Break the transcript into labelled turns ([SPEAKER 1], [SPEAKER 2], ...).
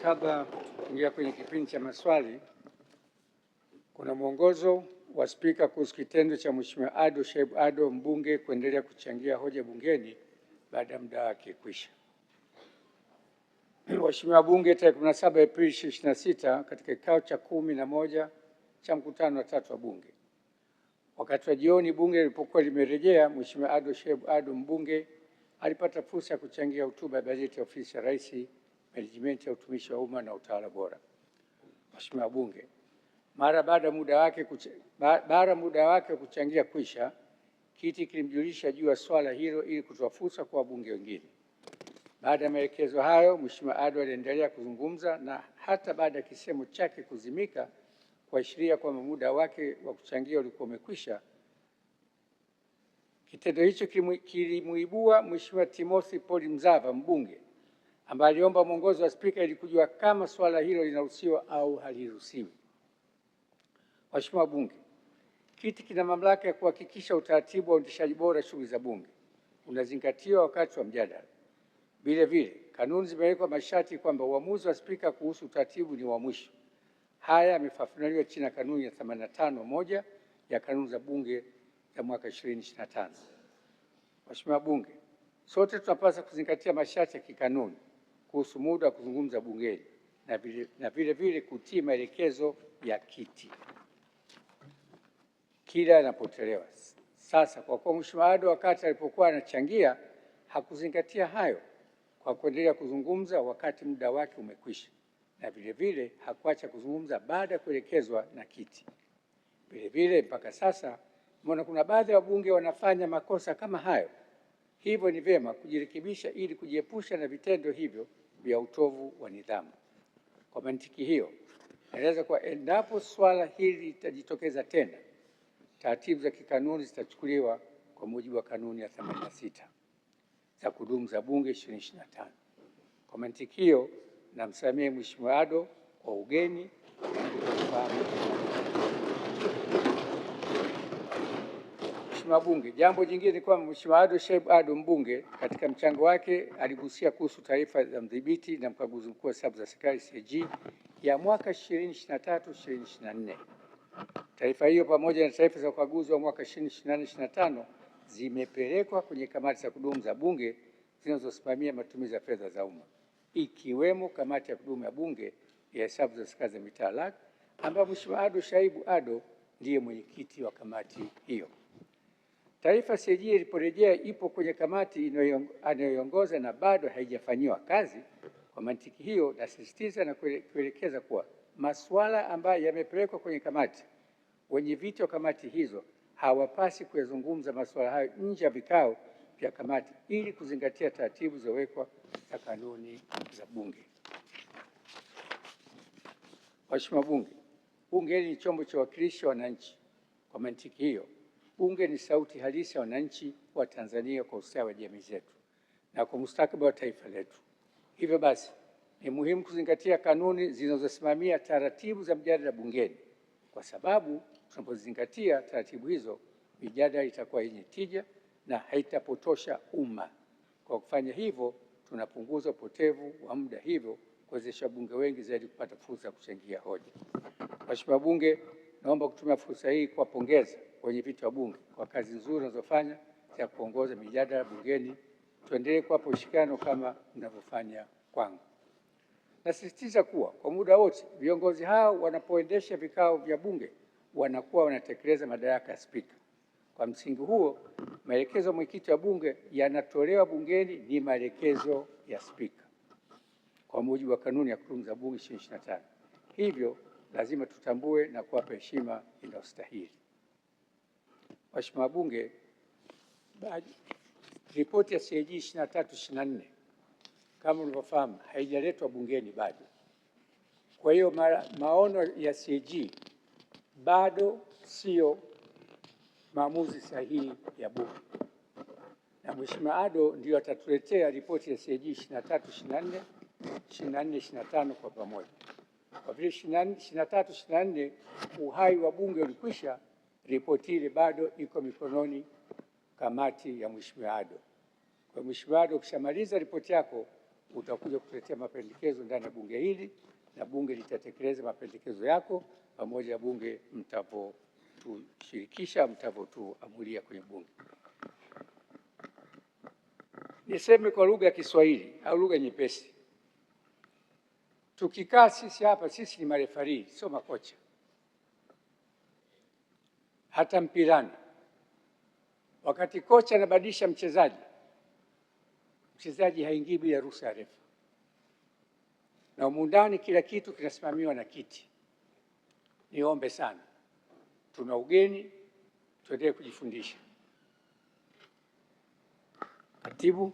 [SPEAKER 1] kabla kuingia kwenye kipindi cha maswali, kuna mwongozo wa Spika kuhusu kitendo cha Mheshimiwa Ado Shaibu Ado mbunge kuendelea kuchangia hoja bungeni baada ya muda wake kwisha. Waheshimiwa Bunge, tarehe 17 Aprili 2026 katika kikao cha 11 cha mkutano wa 3 wa Bunge, wakati wa jioni Bunge lilipokuwa limerejea, Mheshimiwa Ado Shaibu Ado mbunge alipata fursa ya kuchangia hotuba ya bajeti ya Ofisi ya Rais, Menejimenti ya Utumishi wa Umma na Utawala Bora. Mheshimiwa Bunge, mara baada muda wake wa kuchangia kwisha, kiti kilimjulisha juu ya swala hilo ili kutoa fursa kwa wabunge wengine. Baada ya maelekezo hayo, Mheshimiwa Ado aliendelea kuzungumza na hata baada ya kisemo chake kuzimika kuashiria kwamba muda wake wa kuchangia ulikuwa umekwisha. Kitendo hicho kilimuibua Mheshimiwa Timothy Paul Mzava mbunge, ambaye aliomba mwongozo wa Spika ili kujua kama swala hilo linaruhusiwa au haliruhusiwi. Mheshimiwa Bunge, kiti kina mamlaka ya kuhakikisha utaratibu wa uendeshaji bora shughuli za Bunge unazingatiwa wakati wa mjadala. Vile vile, kanuni zimewekwa masharti kwamba uamuzi wa Spika kuhusu utaratibu ni wa mwisho. Haya yamefafanuliwa chini ya kanuni ya 85(1) ya kanuni za Bunge za mwaka 2025. Mheshimiwa Bunge, sote tunapaswa kuzingatia masharti ya kikanuni kuhusu muda wa kuzungumza bungeni na vile vile kutii maelekezo ya kiti kila yanapotolewa. Sasa kwa kuwa Mheshimiwa Ado wakati alipokuwa anachangia hakuzingatia hayo kwa kuendelea kuzungumza wakati muda wake umekwisha, na vile vile hakuacha kuzungumza baada ya kuelekezwa na kiti. Vile vile mpaka sasa mbona kuna baadhi ya wabunge wanafanya makosa kama hayo. Hivyo ni vyema kujirekebisha ili kujiepusha na vitendo hivyo vya utovu wa nidhamu. Kwa mantiki hiyo, naeleza kuwa endapo swala hili litajitokeza tena, taratibu za kikanuni zitachukuliwa kwa mujibu wa kanuni ya 86 za kudumu za Bunge 2025. Kwa mantiki hiyo, namsamehe Mheshimiwa Ado kwa ugeni. Mheshimiwa Bunge, jambo jingine ni kwamba Mheshimiwa Ado Shaibu Ado mbunge katika mchango wake aligusia kuhusu taarifa za mdhibiti na mkaguzi mkuu wa hesabu za serikali CAG ya mwaka 2023/2024. Taarifa hiyo pamoja na taarifa za ukaguzi wa mwaka 2024/2025 zimepelekwa kwenye kamati za kudumu za Bunge zinazosimamia matumizi ya fedha za umma, ikiwemo kamati ya kudumu ya Bunge ya hesabu za serikali za mitaa LAC, ambapo Mheshimiwa Ado Shaibu Ado ndiye mwenyekiti wa kamati hiyo. Taarifa CAG iliporejea ipo kwenye kamati anayoiongoza na bado haijafanyiwa kazi. Kwa mantiki hiyo, nasisitiza na kuelekeza kuwa masuala ambayo yamepelekwa kwenye kamati, wenye viti wa kamati hizo hawapasi kuyazungumza masuala hayo nje ya vikao vya kamati ili kuzingatia taratibu zilizowekwa na kanuni za Bunge. Mheshimiwa Bunge, Bunge ni chombo cha uwakilishi wa wananchi. Kwa mantiki hiyo, Bunge ni sauti halisi ya wananchi wa Tanzania kwa ustawi wa jamii zetu na kwa mustakabali wa taifa letu. Hivyo basi, ni muhimu kuzingatia kanuni zinazosimamia taratibu za mjadala bungeni, kwa sababu tunapozingatia taratibu hizo, mijadala itakuwa yenye tija na haitapotosha umma. Kwa kufanya hivyo, tunapunguza upotevu wa muda, hivyo kuwezesha wabunge wengi zaidi kupata fursa ya kuchangia hoja. Mheshimiwa Bunge, naomba kutumia fursa hii kuwapongeza wenyeviti wa Bunge kwa kazi nzuri wanazofanya ya kuongoza mijadala bungeni. Tuendelee kuwapa ushirikiano kama mnavyofanya kwangu. Nasisitiza kuwa kwa muda wote viongozi hao wanapoendesha vikao vya Bunge wanakuwa wanatekeleza madaraka ya Spika. Kwa msingi huo, maelekezo ya mwenyekiti wa Bunge yanatolewa bungeni ni maelekezo ya Spika kwa mujibu wa kanuni ya kudumu za Bunge 2025. Hivyo lazima tutambue na kuwapa heshima inayostahili. Mheshimiwa Bunge, ripoti ya CAG 23/24 kama mlivyofahamu haijaletwa bungeni bado. Kwa hiyo maono ya CAG bado sio maamuzi sahihi ya Bunge, na Mheshimiwa Ado ndio atatuletea ripoti ya CAG 23/24, 24/25 kwa pamoja. Kwa vile 23/24 uhai wa Bunge ulikwisha, ripoti ile bado iko mikononi kamati ya Mheshimiwa Ado. Kwa Mheshimiwa Ado, ukishamaliza ripoti yako utakuja kutuletea mapendekezo ndani ya bunge hili, na bunge litatekeleza mapendekezo yako pamoja na bunge mtavotushirikisha, mtavotuamulia kwenye bunge. Niseme kwa lugha ya Kiswahili au lugha nyepesi, tukikaa sisi hapa, sisi ni marefarii, sio makocha. Hata mpirani, wakati kocha anabadilisha mchezaji, mchezaji haingii bila ruhusa ya refa, na humu ndani kila kitu kinasimamiwa na kiti. Niombe sana, tuna ugeni, tuendelee kujifundisha. Katibu.